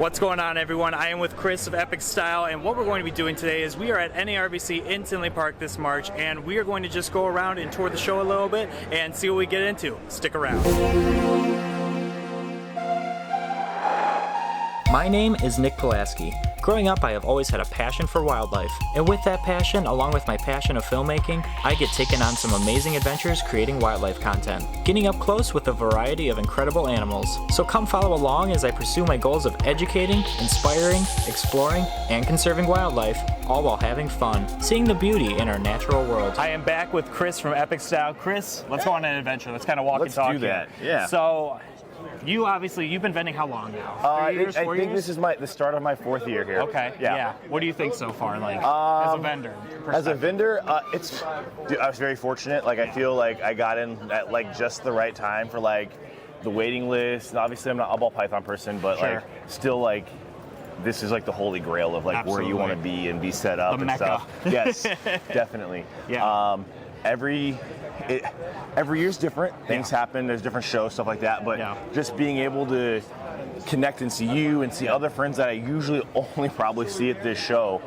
What's going on, everyone? I am with Chris of Epic Style, and what we're going to be doing today is we are at NARBC in Tinley Park this March, and we are going to just go around and tour the show a little bit and see what we get into. Stick around. My name is Nick Pulaski. Growing up, I have always had a passion for wildlife, and with that passion, along with my passion of filmmaking, I get taken on some amazing adventures creating wildlife content, getting up close with a variety of incredible animals. So come follow along as I pursue my goals of educating, inspiring, exploring, and conserving wildlife, all while having fun, seeing the beauty in our natural world. I am back with Chris from Epic Style. Chris, let's go on an adventure. Let's kind of walk and talk do that. here. Yeah. So, you've been vending how long now? 3 years, 4 I think years? this is the start of my 4th year here. Okay. Yeah. What do you think so far, like as a vendor? As a vendor, I was very fortunate. Like I feel like I got in at like just the right time for like the waiting list. And obviously, I'm not a ball python person, but Sure. like still like this is like the holy grail of like Absolutely. where you want to be and be set up The and Mecca. stuff. Yes, definitely. Yeah. Every year's different. Things happen. There's different shows, stuff like that. But just being able to connect and see you and see other friends that I usually only probably see at this show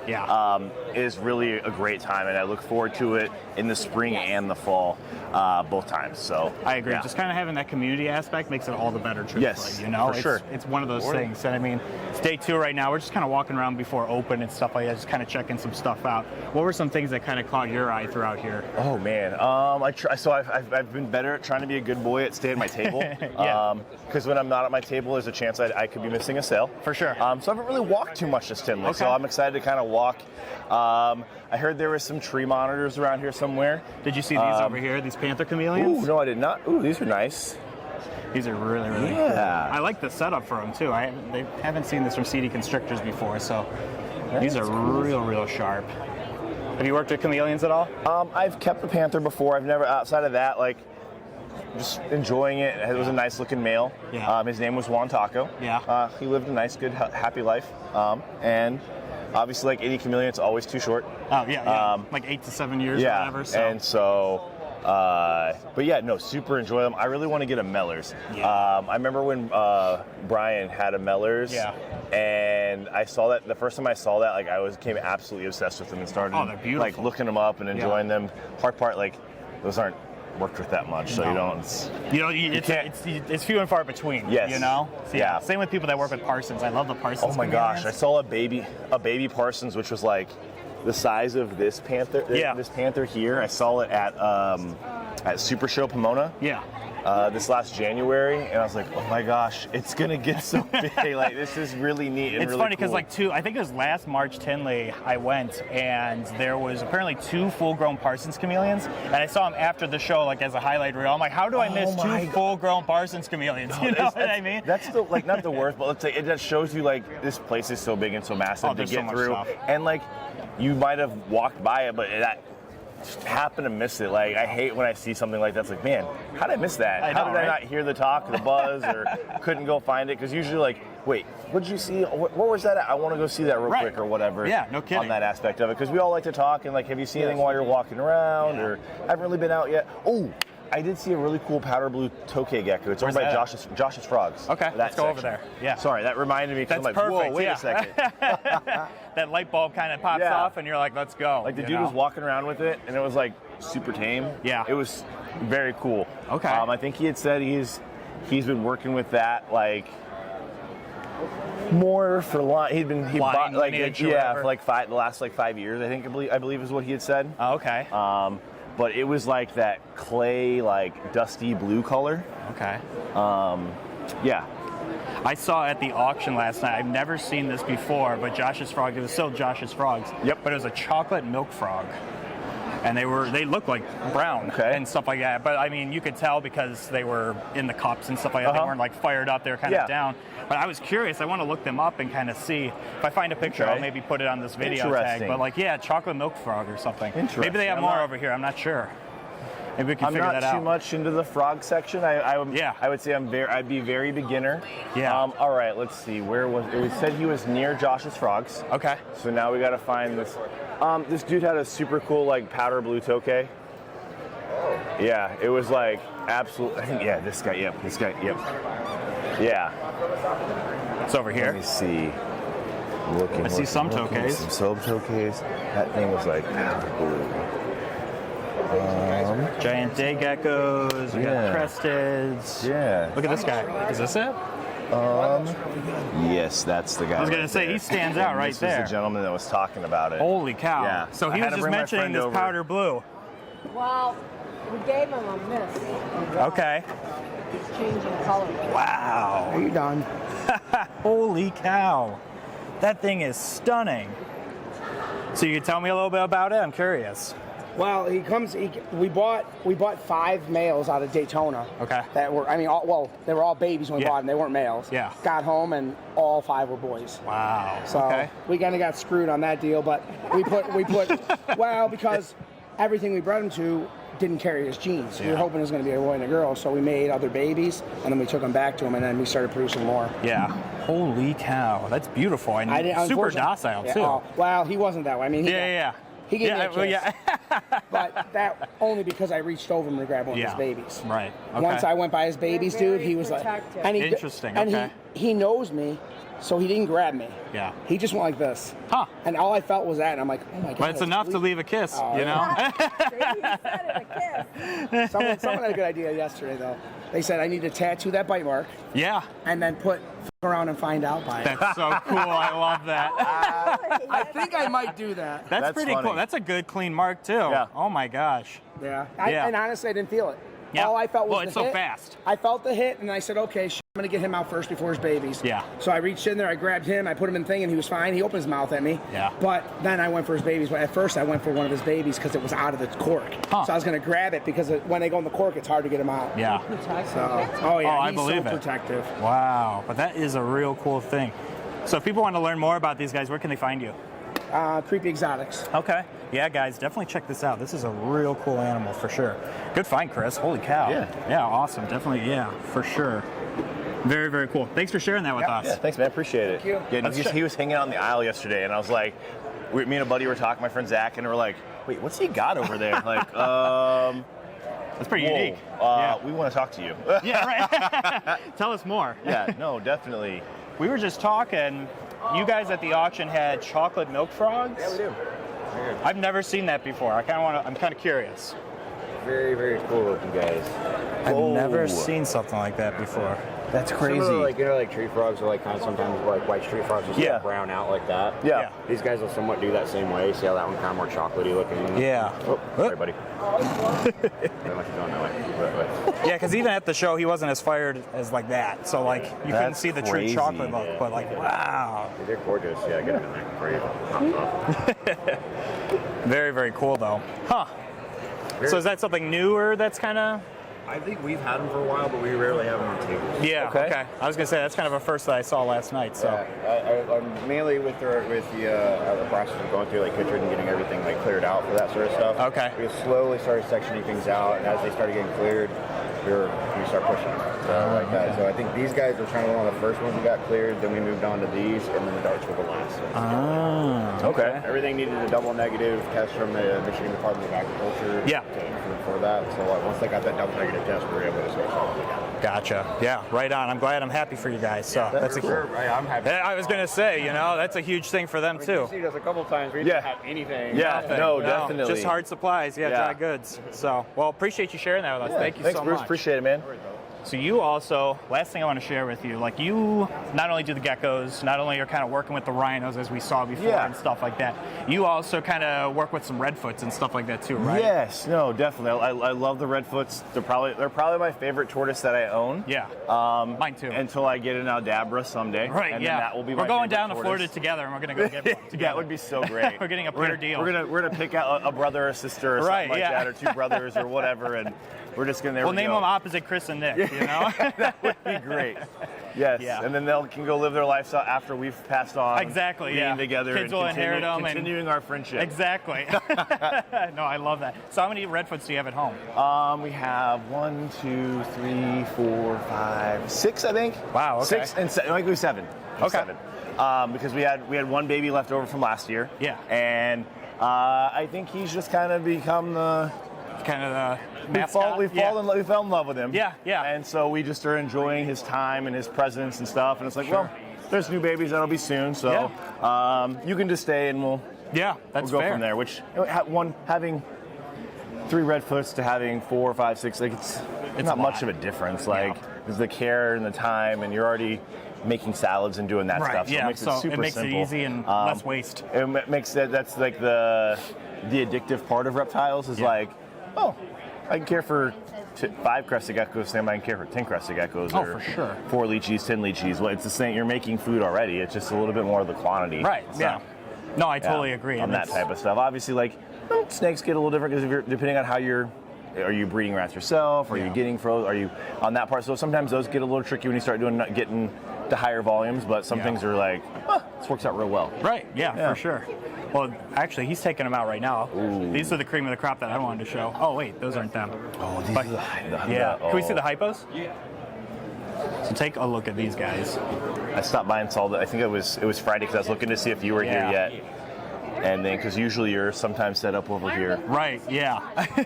is really a great time, and I look forward to it in the spring and the fall, both times. So I agree. Just kind of having that community aspect makes it all the better. Truthfully, Yes, you know, for sure. It's one of those things. And I mean, it's day 2 right now. We're just kind of walking around before open and stuff like that, just kind of checking some stuff out. What were some things that kind of caught your eye throughout here? Oh man, I've been better at trying to be a good boy at staying at my table. Because when I'm not at my table, there's a chance I could be missing a sale. For sure. So I haven't really walked too much this Tinley. Okay. So I'm excited to kind of walk. I heard there was some tree monitors around here somewhere. Did you see these over here? These panther chameleons? Ooh, no, I did not. Ooh, these are nice. These are really, really cool. I like the setup for them too. They haven't seen this from CD constrictors before, so these are real sharp. Have you worked with chameleons at all? I've kept the panther before. I've never, outside of that, like, just enjoying it. It was a nice looking male. Yeah. His name was Juan Taco. Yeah. He lived a nice, good, happy life. And obviously, like any chameleon, it's always too short. Oh, yeah. Like 8 to 7 years or whatever. So. And so, but yeah, no, super enjoy them. I really want to get a Mellors. Yeah. I remember when Brian had a Mellors. Yeah. And I saw that, the first time I saw that, like I became absolutely obsessed with them and started they're beautiful. like looking them up and enjoying them. Hard part, like those aren't worked with that much, so it's few and far between. Yes. You know. So, yeah. Same with people that work with Parsons. I love the Parsons. Oh my gosh, I chameleons. saw a baby Parsons, which was like the size of this panther. Yeah. This panther here. I saw it at Super Show Pomona. Yeah. This last January, and I was like, oh my gosh, it's gonna get so big. Like, this is really neat and It's really funny because cool. I think it was last March Tinley I went, and there was apparently 2 full-grown Parsons chameleons, and I saw them after the show, like as a highlight reel. I'm like, how do I miss 2 full-grown Parsons chameleons? You know what I mean? That's the, like, not the worst, but let's say it just shows you like this place is so big and so massive to there's so get much through, stuff. and like you might have walked by it, but that just happened to miss it. Like, I hate when I see something like that. It's like, man, how did I miss that? How did I not hear the talk, the buzz, or couldn't go find it? Because usually, like, wait, what did you see? Where was that at? I want to go see that real quick or whatever. Yeah, no kidding. On that aspect of it, because we all like to talk and like, have you seen anything while you're walking around, or haven't really been out yet? Oh, I did see a really cool powder blue tokay gecko. It's over by Josh's Frogs. Okay, let's go over there. Yeah. Sorry, that reminded me. That's I'm like, perfect. whoa, wait a second. That light bulb kind of pops off, and you're like, let's go. Like the dude was walking around with it, and it was like super tame. Yeah. It was very cool. Okay. I think he had said he's been working with that like more for line. He bought like for like the last 5 years. I believe is what he had said. Oh, okay. But it was like that clay, like dusty blue color. Okay. Yeah. I saw at the auction last night. I've never seen this before, but Josh's Frogs. It was still Josh's Frogs. Yep. But it was a chocolate milk frog, and they looked like brown and stuff like that. But I mean, you could tell because they were in the cups and stuff like that. They weren't like fired up. They were kind of down. But I was curious. I want to look them up and kind of see. If I find a picture, I'll maybe put it on this video tag. But like, yeah, chocolate milk frog or something. Maybe they have more over here. I'm not sure. Maybe we can figure that out. I'm not too much into the frog section. I would say I'd be very beginner. Yeah. All right, let's see. Where was it? It said he was near Josh's Frogs. Okay. So now we got to find this. This dude had a super cool like powder blue tokay. Yeah, it was like absolute. I think this guy. Yep. Yeah. It's over here. Let me see. I see some toques. Some toques. That thing was like powder blue. Giant day geckos. We got cresteds. Yeah. Look at this guy. Is this it? Yes, that's the guy. I was gonna say he stands out right there. This was the gentleman that was talking about it. Holy cow! Yeah. So he was just mentioning this powder blue. Well, we gave him a miss. Okay. He's changing color. Wow. Are you done? Holy cow! That thing is stunning. So you can tell me a little bit about it? I'm curious. Well, we bought 5 males out of Daytona. Okay. That were, they were all babies when we bought them. They weren't males. Yeah. Got home and all 5 were boys. Wow. So we kind of got screwed on that deal, but we put well, because everything we bred him to didn't carry his genes. We were hoping it was going to be a boy and a girl, so we made other babies, and then we took them back to him, and then we started producing more. Yeah. Holy cow. That's beautiful. And super docile, too. Oh, well, he wasn't that way. I mean, he gave me a kiss. But that only because I reached over him to grab one of his babies. Right. Okay. Once I went by his babies, dude, he was protective. like, and he, interesting. And he knows me, so he didn't grab me. Yeah. He just went like this. Huh. And all I felt was that, and I'm like, oh my god. But it's enough to leave a kiss, you know? Someone had a good idea yesterday, though. They said I need to tattoo that bite mark. Yeah. And then put around and find out by it. That's so cool. I love that. I think I might do that. That's pretty funny. cool. That's a good clean mark, too. Yeah. Oh, my gosh. Yeah. And honestly, I didn't feel it. Yeah. All I felt was it's the so hit. fast. I felt the hit, and I said, okay, I'm going to get him out first before his babies. Yeah. So I reached in there, I grabbed him, I put him in the thing, and he was fine. He opened his mouth at me. Yeah. But then I went for his babies. But at first, I went for one of his babies because it was out of the cork. Huh. So I was going to grab it because when they go in the cork, it's hard to get them out. Yeah. So, I he's believe so it. protective. Wow. But that is a real cool thing. So if people want to learn more about these guys, where can they find you? Creepy Exotics. Okay. Yeah, guys, definitely check this out. This is a real cool animal for sure. Good find, Chris. Holy cow. Yeah. Yeah, awesome. Definitely, for sure. Very, very cool. Thanks for sharing that with us. Yeah, thanks, man. Appreciate it. Thank you. Yeah, he was hanging out in the aisle yesterday, and I was like, me and a buddy were talking, my friend Zach, and we're like, wait, what's he got over there? Like, That's pretty unique. We want to talk to you. Yeah, right. Tell us more. Yeah, no, definitely. We were just talking. You guys at the auction had chocolate milk frogs? Yeah, we do. I've never seen that before. I'm kind of curious. Very, very cool looking guys. I've never seen something like that before. That's crazy. Some of the, like tree frogs are like kind of sometimes like white tree frogs just like brown out like that. Yeah. These guys will somewhat do that same way. See how that one kind of more chocolatey looking? Yeah. Oh, sorry, buddy. Very much going that way. Yeah, because even at the show, he wasn't as fired as like that. So like you couldn't see the true chocolate look, but like wow. They're gorgeous. Yeah, get them in there for you. Very, very cool though. Huh. So is that something newer that's kind of... I think we've had them for a while, but we rarely have them on tables. Yeah, okay. I was going to say, that's kind of a first that I saw last night, so... Yeah, I'm mainly with the process of going through like Kittredge and getting everything like cleared out for that sort of stuff. Okay. We slowly started sectioning things out, and as they started getting cleared, we start pushing them. So I think these guys were kind of one of the first ones that got cleared, then we moved on to these, and then the darts were the last. Okay. Everything needed a double negative test from the Michigan Department of Agriculture. Yeah. For that, so once they got that double negative test, we were able to start solving it. Gotcha. Yeah, right on. I'm glad. I'm happy for you guys. So that's a sure. I'm happy. I was going to say, that's a huge thing for them too. You've seen us a couple times. We didn't have anything. Yeah, Nothing. no, definitely. Just hard supplies. Yeah, dry goods. So, well, appreciate you sharing that with us. Thank you Thanks, so Bruce. much. Appreciate it, man. So you also, last thing I want to share with you, like you not only do the geckos, not only are kind of working with the rhinos as we saw before and stuff like that, you also kind of work with some redfoots and stuff like that too, right? Yes, no, definitely. I love the redfoots. They're probably my favorite tortoise that I own. Yeah, mine too. Until I get an Aldabra someday. Right, and yeah. then that will be we're my going favorite down to tortoise. Florida together, and we're going to go get one together. That would be so great. We're getting a pair deal. We're gonna pick out a brother or sister or something like that, or two brothers or whatever, and we're just gonna. We'll name them opposite Chris and Nick. You know. That would be great. Yes. Yeah. And then they can go live their lives out after we've passed on. Exactly. Being together. Kids will inherit them. Continuing our friendship. Exactly. No, I love that. So how many redfoots do you have at home? We have 1, 2, 3, 4, 5, 6, I think. Wow. Okay. 6 and 7. Like 7. Okay. 7. Because we had one baby left over from last year. Yeah. And I think he's just kind of become the mascot. We fell in love with him. Yeah, yeah. And so we just are enjoying his time and his presence and stuff. And it's like, well, there's new babies that'll be soon, so you can just stay and we'll that's go fair. from there. Which having 3 redfoots to having 4, 5, 6, like it's not much of a difference. Like there's the care and the time, and you're already making salads and doing that stuff. So it makes it super simple. It makes it easy and less waste. It makes that's like the addictive part of reptiles is like, oh, I can care for 5 crested geckos, same I can care for 10 crested geckos. Oh, or for sure. 4 lychees, 10 lychees. Well, it's the same. You're making food already. It's just a little bit more of the quantity. Right. So, yeah. No, I totally agree. On that type of stuff. Obviously, like snakes get a little different because if you're depending on how are you breeding rats yourself? Are you getting frozen? Are you on that part? So sometimes those get a little tricky when you start getting to higher volumes. But some things are like, this works out real well. Right. Yeah, for sure. Well, actually, he's taking them out right now. Ooh. These are the cream of the crop that I wanted to show. Oh wait, those aren't them. Oh, these are the Can we see the hypos? Yeah. So take a look at these guys. I stopped by and saw that. I think it was Friday because I was looking to see if you were here yet. And then, because usually you're sometimes set up over here. Right, yeah.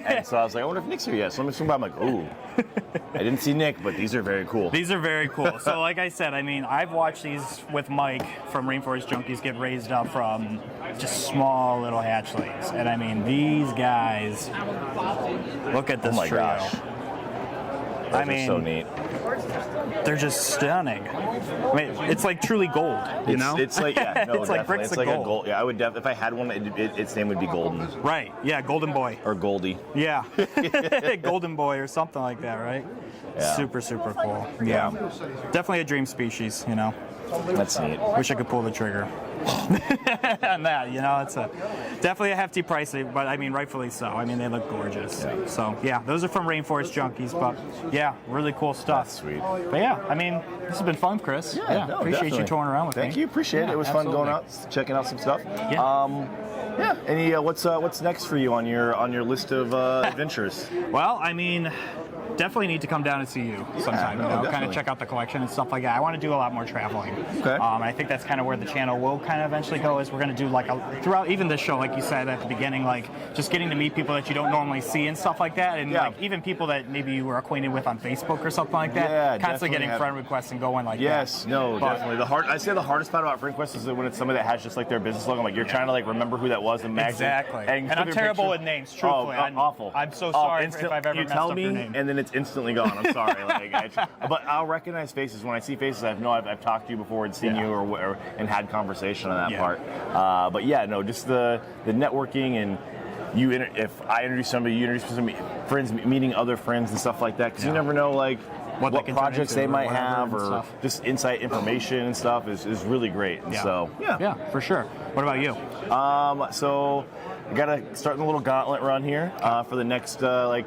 And so I was like, I wonder if Nick's here yet. So let me swing by. I'm like, ooh. I didn't see Nick, but these are very cool. These are very cool. So like I said, I mean, I've watched these with Mike from Rainforest Junkies get raised up from just small little hatchlings. And I mean, these guys, look at this trio. Gosh. Those are so neat. They're just stunning. I mean, it's like truly gold, you know? It's like, it's like bricks it's of like gold. a gold. Yeah, I would if I had one, its name would be Golden. Right, yeah, Golden Boy. Or Goldie. Yeah, Golden Boy or something like that, right? Yeah. Super, super cool. Yeah. Definitely a dream species, you know? That's neat. Wish I could pull the trigger on that, you know? It's definitely a hefty price, but I mean, rightfully so. I mean, they look gorgeous. Yeah. So, yeah, those are from Rainforest Junkies, but yeah, really cool stuff. That's sweet. But yeah, I mean, this has been fun, Chris. Yeah, no, appreciate definitely. you touring around with me. Thank you, appreciate it. It was fun going out, checking out some stuff. Yeah. Any what's next for you on your list of adventures? Well, I mean, definitely need to come down and see you sometime. No, you know, kind definitely. of check out the collection and stuff like that. I want to do a lot more traveling. Okay. I think that's kind of where the channel will kind of eventually go. Is we're going to do like throughout even this show, like you said at the beginning, like just getting to meet people that you don't normally see and stuff like that, and like even people that maybe you were acquainted with on Facebook or something like that. Yeah, constantly getting friend requests and going like that. Yes, no, definitely. I'd say the hardest part about friend requests is when it's somebody that has just like their business logo. Like you're trying to like remember who that was in magazine. Exactly. And I'm terrible with names. Truthfully, I'm awful. I'm so sorry if I've ever you messed tell up me, your name. and then it's instantly gone. I'm sorry. But I'll recognize faces when I see faces. I know I've talked to you before and seen you or and had conversation on that part. But yeah, no, just the networking and if I introduce somebody, you introduce some friends, meeting other friends and stuff like that. Because you never know like what projects they might have or just insight information and stuff is really great. And so yeah, for sure. What about you? So I gotta start the little gauntlet run here for the next so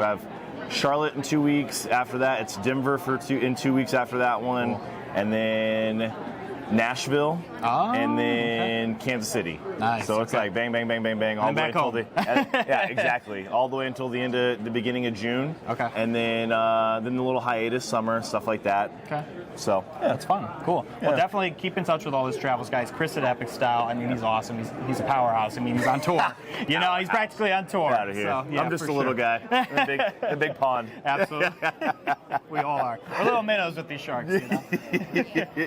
I have Charlotte in 2 weeks. After that, it's Denver in 2 weeks after that one, and then Nashville, and then Kansas City. Nice. So it's like bang, bang, bang, bang, bang, all the way until yeah, exactly, all the way until the beginning of June. Okay. And then the little hiatus, summer, stuff like that. Okay. So yeah, that's fun. Cool. Well, definitely keep in touch with all his travels, guys. Chris at Epic Style. I mean, he's awesome. He's a powerhouse. I mean, he's on tour. You know, he's practically on tour. Out of here. So, yeah, I'm just a little guy in a big pond. Absolutely. We all are. We're little minnows with these sharks, you know.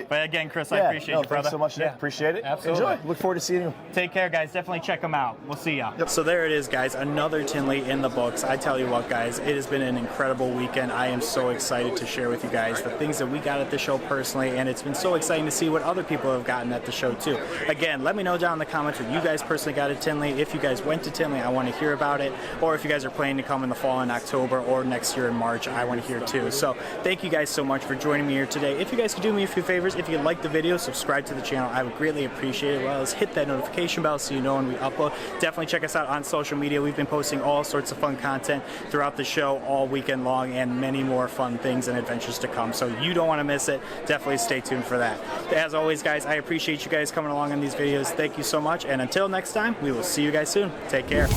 But again, Chris, I appreciate you, brother. Thanks so much, Nick. Appreciate it. Absolutely. Enjoy. Look forward to seeing you. Take care, guys. Definitely check them out. We'll see ya. So there it is, guys. Another Tinley in the books. I tell you what, guys, it has been an incredible weekend. I am so excited to share with you guys the things that we got at the show personally, and it's been so exciting to see what other people have gotten at the show too. Again, let me know down in the comments what you guys personally got at Tinley. If you guys went to Tinley, I want to hear about it. Or if you guys are planning to come in the fall in October or next year in March, I want to hear too. So thank you guys so much for joining me here today. If you guys could do me a few favors, if you like the video, subscribe to the channel. I would greatly appreciate it. As well as hit that notification bell so you know when we upload. Definitely check us out on social media. We've been posting all sorts of fun content throughout the show all weekend long, and many more fun things and adventures to come. So you don't want to miss it. Definitely stay tuned for that. As always, guys, I appreciate you guys coming along on these videos. Thank you so much. And until next time, we will see you guys soon. Take care.